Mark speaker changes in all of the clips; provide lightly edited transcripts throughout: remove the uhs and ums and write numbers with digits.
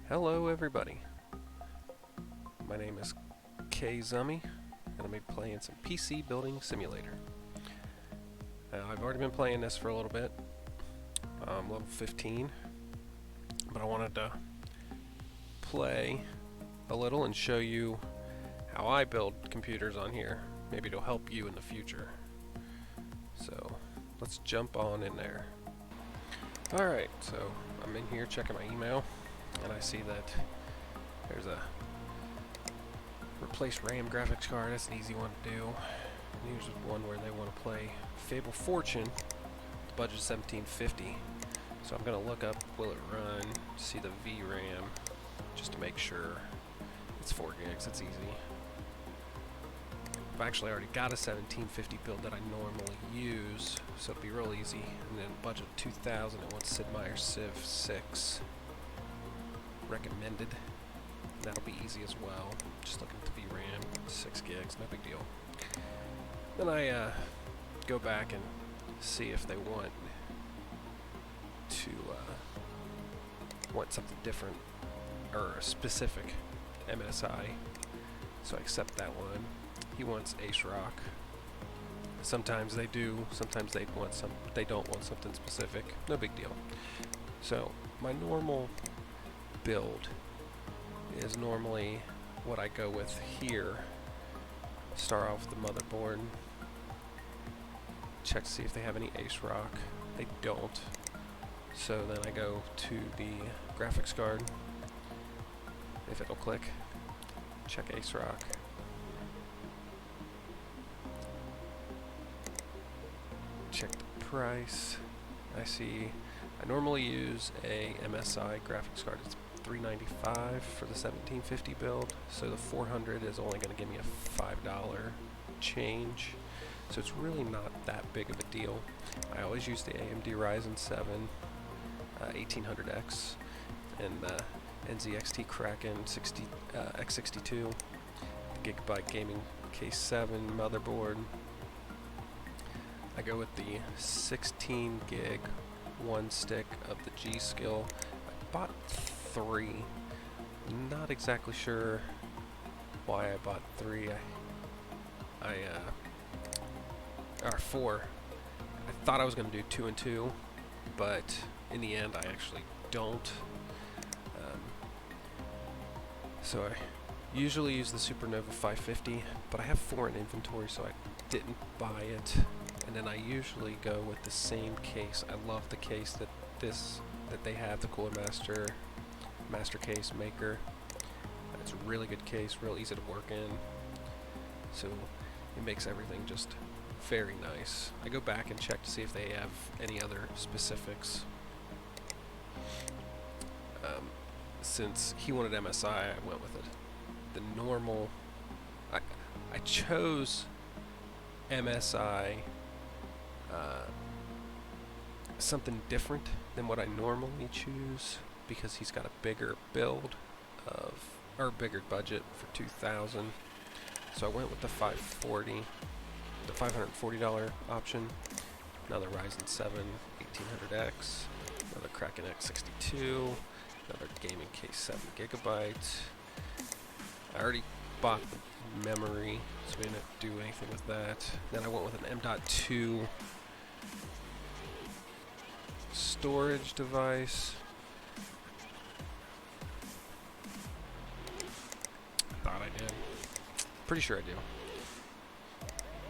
Speaker 1: Hello everybody, my name is Kay Zummy, and I'm going to be playing some PC Building Simulator. I've already been playing this for a little bit. I'm level 15, but I wanted to play a little and show you how I build computers on here. Maybe it'll help you in the future. So let's jump on in there. Alright, so I'm in here checking my email, and I see that there's a replace RAM graphics card. That's an easy one to do. And here's one where they want to play Fable Fortune. The budget's $17.50. So I'm going to look up, will it run, see the VRAM, just to make sure it's 4 gigs. It's easy. I've actually already got a 1750 build that I normally use, so it'll be real easy. And then budget 2000, it wants Sid Meier's Civ 6 recommended. That'll be easy as well. Just looking at the VRAM, 6 gigs, no big deal. Then I go back and see if they want to want something different or a specific MSI. So I accept that one. He wants ASRock. Sometimes they do, sometimes they don't want something specific. No big deal. So my normal build is normally what I go with here. Start off with the motherboard. Check to see if they have any ASRock. They don't. So then I go to the graphics card. If it'll click. Check ASRock. Check the price. I see I normally use a MSI graphics card. It's $395 for the 1750 build, so the 400 is only going to give me a $5 change, so it's really not that big of a deal. I always use the AMD Ryzen 7 1800X and NZXT Kraken X62 Gigabyte Gaming K7 motherboard. I go with the 16 gig one stick of the G-Skill. I bought 3. Not exactly sure why I bought 3. Or 4. I thought I was going to do 2 and 2, but in the end I actually don't. So I usually use the Supernova 550, but I have 4 in inventory, so I didn't buy it. And then I usually go with the same case. I love the case that they have, the Cooler Master Case Maker. It's a really good case, real easy to work in. So it makes everything just very nice. I go back and check to see if they have any other specifics. Since he wanted MSI, I went with it. The normal, I chose MSI. Something different than what I normally choose because he's got a bigger build or bigger budget for 2000. So I went with the 540, the $540 option. Another Ryzen 7 1800X, another Kraken X62, another gaming case 7 gigabytes. I already bought the memory, so we didn't do anything with that. Then I went with an M.2 storage device. Thought I did. Pretty sure I do.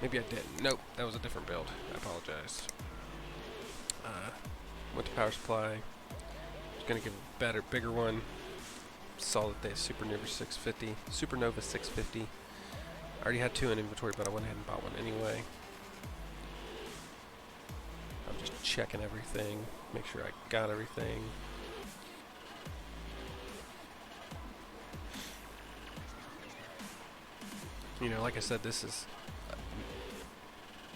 Speaker 1: Maybe I didn't. Nope, that was a different build. I apologize. Went to power supply. Was gonna get a bigger one. Saw that they had Supernova 650. I already had 2 in inventory, but I went ahead and bought one anyway. I'm just checking everything, make sure I got everything. You know, like I said, this is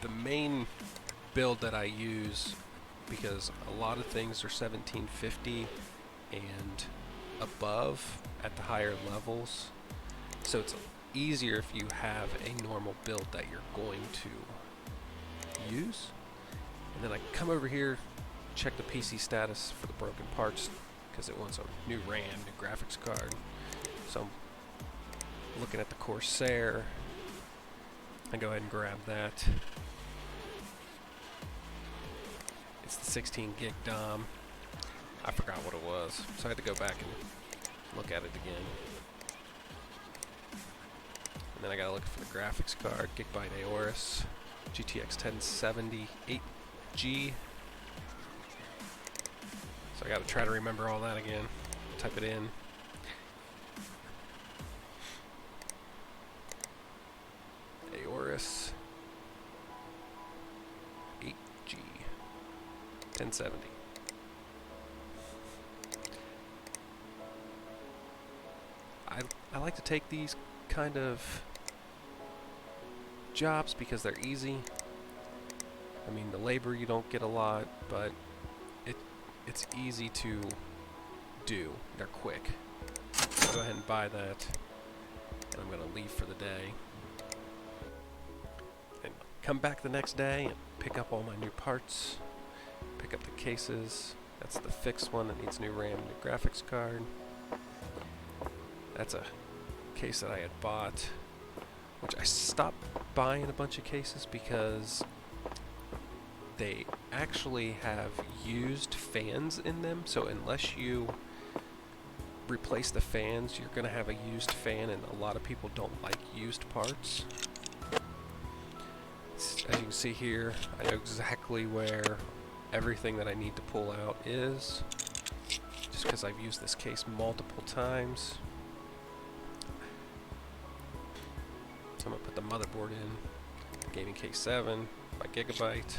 Speaker 1: the main build that I use because a lot of things are 1750 and above at the higher levels. So it's easier if you have a normal build that you're going to use. And then I come over here, check the PC status for the broken parts, because it wants a new RAM, new graphics card. So I'm looking at the Corsair. I go ahead and grab that. It's the 16 gig DOM. I forgot what it was, so I had to go back and look at it again. And then I gotta look for the graphics card, Gigabyte Aorus, GTX 1070 8G. So I gotta try to remember all that again. Type it in. Aorus 8G 1070. I like to take these kind of jobs because they're easy. I mean, the labor you don't get a lot, but it's easy to do. They're quick. So go ahead and buy that, and I'm going to leave for the day. And come back the next day and pick up all my new parts. Pick up the cases. That's the fixed one that needs new RAM, new graphics card. That's a case that I had bought, which I stopped buying a bunch of cases because they actually have used fans in them. So unless you replace the fans, you're going to have a used fan, and a lot of people don't like used parts. As you can see here, I know exactly where everything that I need to pull out is, just because I've used this case multiple times. So I'm going to put the motherboard in, Gaming Case 7 by Gigabyte.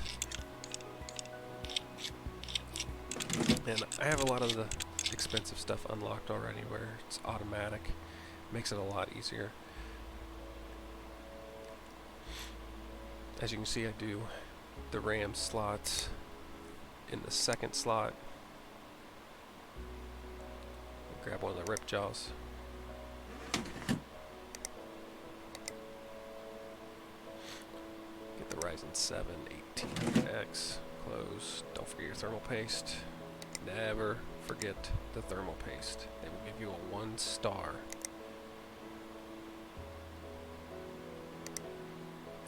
Speaker 1: And I have a lot of the expensive stuff unlocked already where it's automatic. Makes it a lot easier. As you can see, I do the RAM slots in the second slot. Grab one of the rip jaws. Get the Ryzen 7 1800X. Close. Don't forget your thermal paste. Never forget the thermal paste. They will give you a 1 star.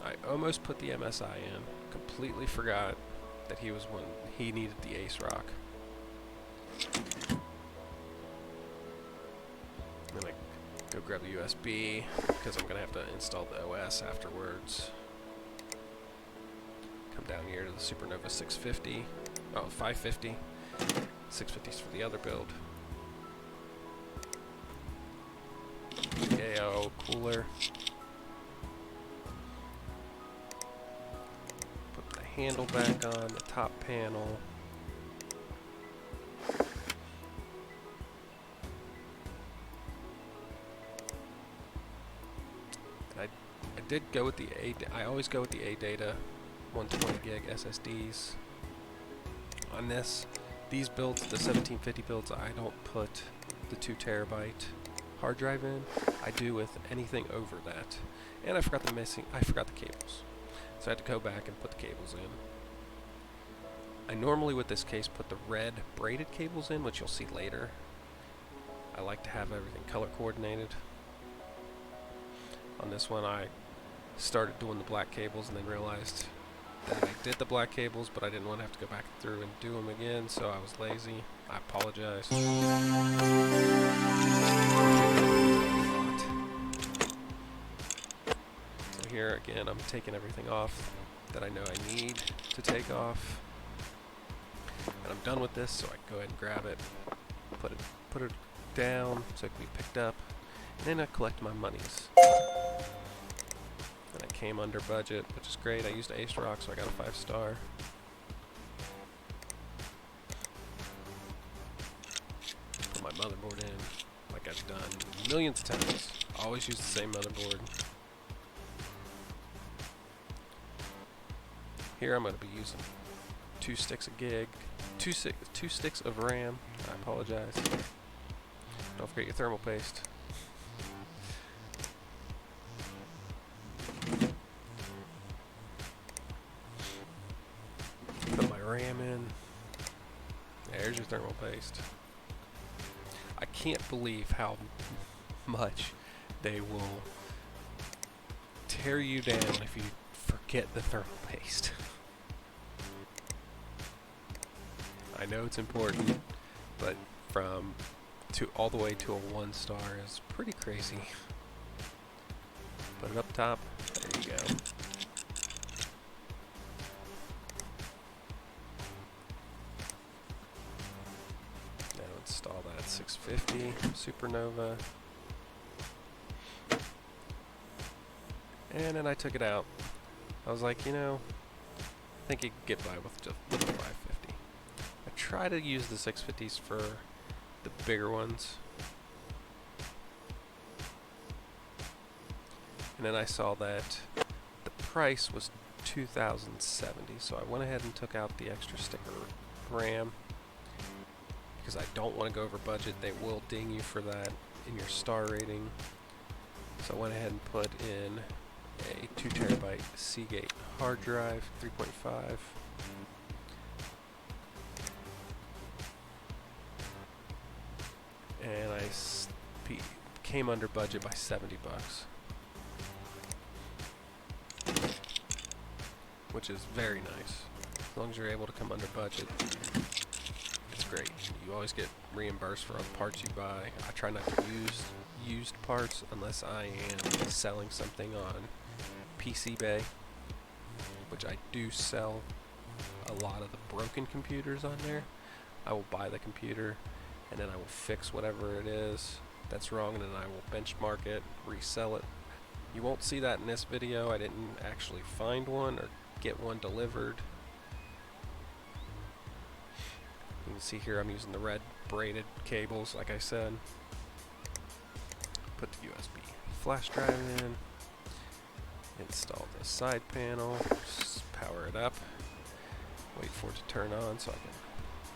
Speaker 1: I almost put the MSI in. Completely forgot that he needed the ASRock. Then I go grab the USB because I'm gonna have to install the OS afterwards. Come down here to the Supernova 650. Oh, 550. 650's for the other build. AO cooler. Put the handle back on the top panel. I did go with the I always go with the ADATA 120 gig SSDs. On these builds, the 1750 builds, I don't put the 2 terabyte hard drive in. I do with anything over that. And I forgot the cables. So I had to go back and put the cables in. I normally with this case put the red braided cables in, which you'll see later. I like to have everything color coordinated. On this one I started doing the black cables and then realized that I did the black cables, but I didn't want to have to go back through and do them again, so I was lazy. I apologize. So here again, I'm taking everything off that I know I need to take off. And I'm done with this, so I can go ahead and grab it, put it down so it can be picked up, and then I collect my monies. And I came under budget, which is great. I used ASRock, so I got a 5 star. Put my motherboard in, like I've done millions of times. Always use the same motherboard. Here I'm going to be using 2 sticks of gig, 2 sticks of RAM. I apologize. Don't forget your thermal paste. Put my RAM in. There's your thermal paste. can't believe how much they will tear you down if you forget the thermal paste. I know it's important, but from all the way to a 1-star is pretty crazy. Put it up top. There you go. Now install that 650 Supernova. And then I took it out. I was like, you know, I think you could get by with just the 550. I try to use the 650s for the bigger ones. And then I saw that the price was $2,070, so I went ahead and took out the extra sticker RAM because I don't want to go over budget. They will ding you for that in your star rating. So I went ahead and put in a 2 terabyte Seagate hard drive, 3.5. And I came under budget by $70, which is very nice. As long as you're able to come under budget, it's great. You always get reimbursed for all the parts you buy. I try not to use used parts unless I am selling something on PCBay, which I do sell a lot of the broken computers on there. I will buy the computer and then I will fix whatever it is that's wrong, and then I will benchmark it, resell it. You won't see that in this video. I didn't actually find one or get one delivered. You can see here I'm using the red braided cables, like I said. Put the USB flash drive in, install the side panel, just power it up, wait for it to turn on so I can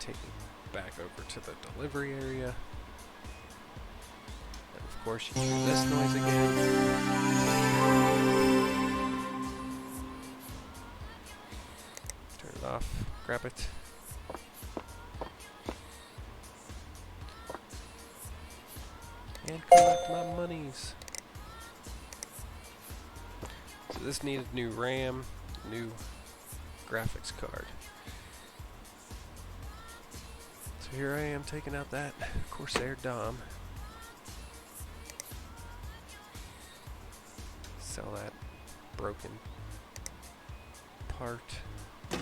Speaker 1: take it back over to the delivery area. And of course you hear this noise again. Turn it off, grab it. And collect my monies. So this needed new RAM, new graphics card. So here I am taking out that Corsair DOM. Sell that broken part. There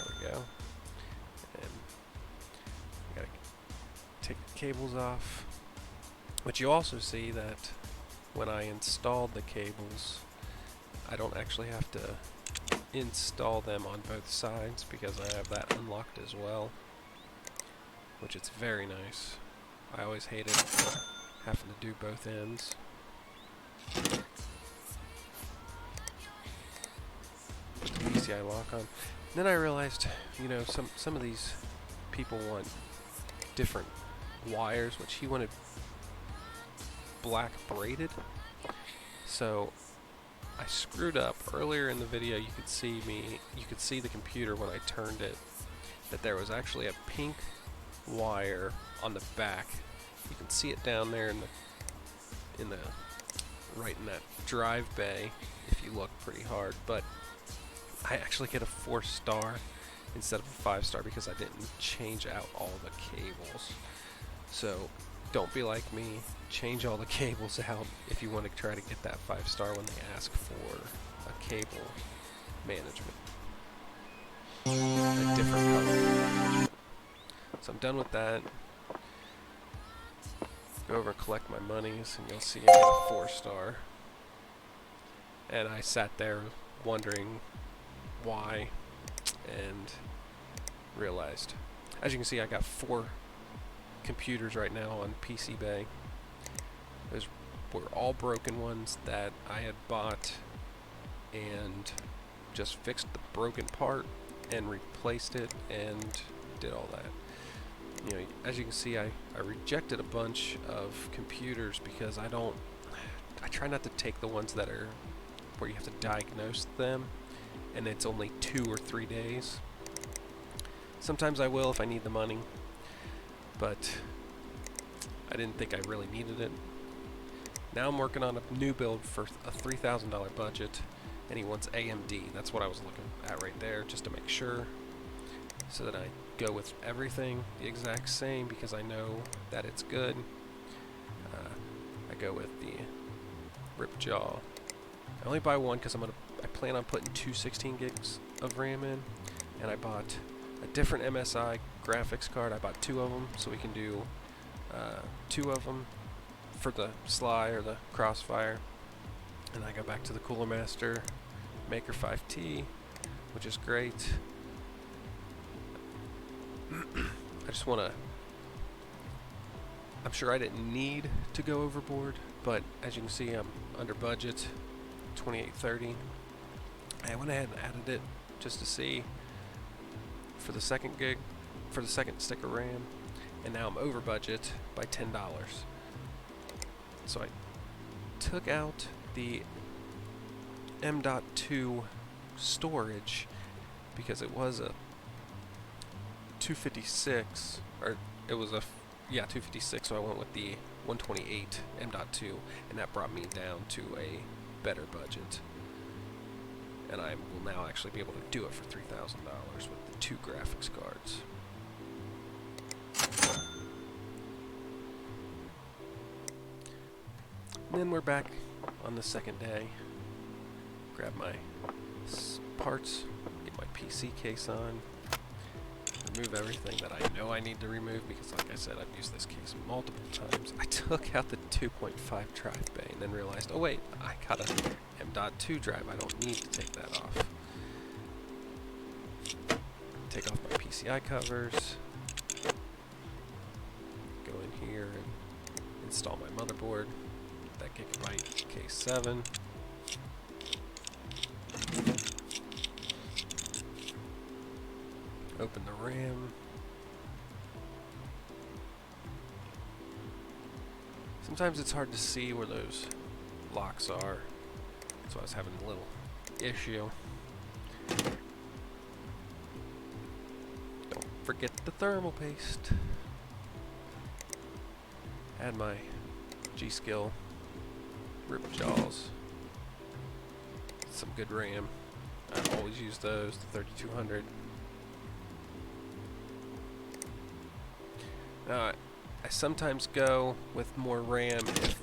Speaker 1: we go. And I gotta take the cables off. But you also see that when I installed the cables, I don't actually have to install them on both sides because I have that unlocked as well, which is very nice. I always hated having to do both ends. Put the PCI lock on. And then I realized, you know, some of these people want different wires, which he wanted black braided. So I screwed up. Earlier in the video you could see the computer when I turned it, that there was actually a pink wire on the back. You can see it down there in the right in that drive bay if you look pretty hard, but I actually get a 4-star instead of a 5-star because I didn't change out all the cables. So don't be like me. Change all the cables out if you want to try to get that 5-star when they ask for a cable management. A different color. So I'm done with that. Go over and collect my monies and you'll see I get a 4-star. And I sat there wondering why and realized. As you can see, I got 4 computers right now on PCBay. Those were all broken ones that I had bought and just fixed the broken part and replaced it and did all that. You know, as you can see, I rejected a bunch of computers because I try not to take the ones that are where you have to diagnose them and it's only 2 or 3 days. Sometimes I will if I need the money, but I didn't think I really needed it. Now I'm working on a new build for a $3,000 budget, and he wants AMD. That's what I was looking at right there, just to make sure, so that I go with everything the exact same because I know that it's good. I go with the Ripjaw. I only buy one because I plan on putting two 16 gigs of RAM in, and I bought a different MSI graphics card. I bought two of them so we can do two of them for the Sly or the Crossfire, and I go back to the Cooler Master Maker 5T, which is great. I just want to, I'm sure I didn't need to go overboard, but as you can see, I'm under budget, 2830. I went ahead and added it just to see for the second stick of RAM, and now I'm over budget by $10. So I took out the M.2 storage because it was a 256, or it was a 256, so I went with the 128 M.2, and that brought me down to a better budget, and I will now actually be able to do it for $3,000 with the two graphics cards. And then we're back on the second day. Grab my parts, get my PC case on, remove everything that I know I need to remove because, like I said, I've used this case multiple times. I took out the 2.5 drive bay and then realized, oh wait, I got a M.2 drive. I don't need to take that off. Take off my PCI covers, go in here and install my motherboard, that Gigabyte K7. Open the RAM. Sometimes it's hard to see where those locks are, so I was having a little issue. Don't forget the thermal paste. Add my G.Skill Ripjaws. Some good RAM. I always use those, the 3200. Now, I sometimes go with more RAM if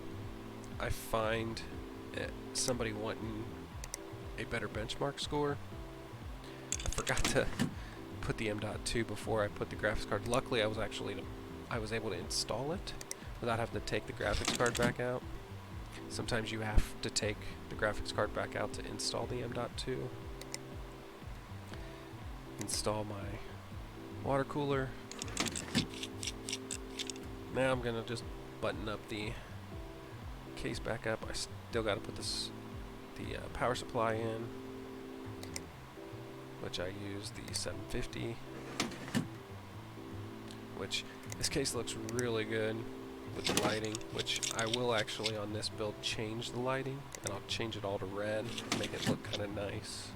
Speaker 1: I find somebody wanting a better benchmark score. I forgot to put the M.2 before I put the graphics card. Luckily, I was able to install it without having to take the graphics card back out. Sometimes you have to take the graphics card back out to install the M.2. Install my water cooler. Now I'm gonna just button up the case back up. I still gotta put the power supply in, which I use the 750, which this case looks really good with the lighting, which I will actually on this build change the lighting, and I'll change it all to red, make it look kind of nice.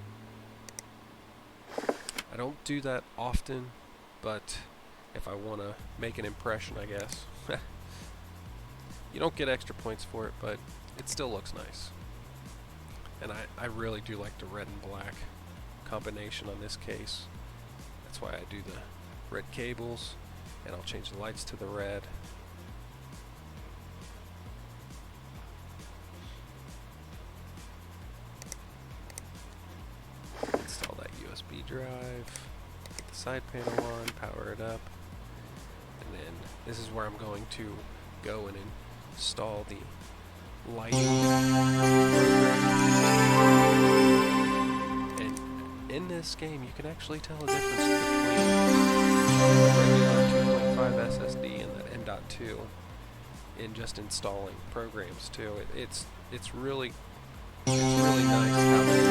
Speaker 1: I don't do that often, but if I want to make an impression, I guess. You don't get extra points for it, but it still looks nice. And I really do like the red and black combination on this case. That's why I do the red cables, and I'll change the lights to the red. Install that USB drive, put the side panel on, power it up, and then this is where I'm going to go and install the lighting program. And in this game, you can actually tell a difference between the regular 2.5 SSD and the M.2 in just installing programs too. It's really nice how they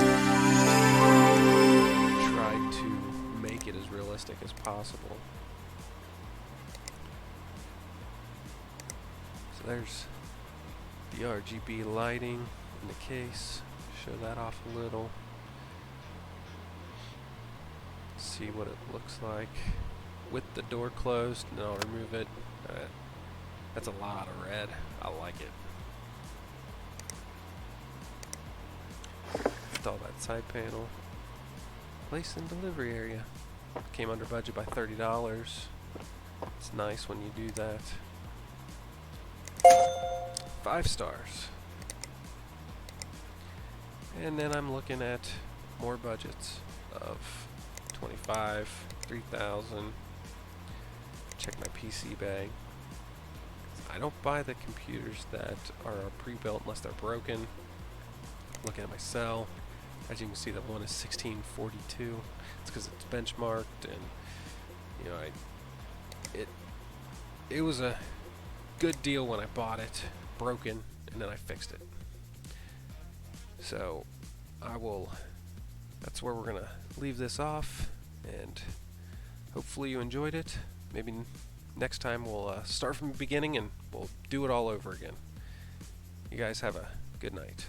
Speaker 1: tried to make it as realistic as possible. So there's the RGB lighting in the case. Show that off a little. See what it looks like. with the door closed, and then I'll remove it. That's a lot of red. I like it. Install that side panel. Place and delivery area. Came under budget by $30. It's nice when you do that. 5 stars. And then I'm looking at more budgets of 25, 3,000. Check my PC bag. I don't buy the computers that are pre-built unless they're broken. Looking at my cell, as you can see, that one is 1642. It's because it's benchmarked, and you know, it was a good deal when I bought it, broken, and then I fixed it. So that's where we're gonna leave this off, and hopefully you enjoyed it. Maybe next time we'll start from the beginning and we'll do it all over again. You guys have a good night.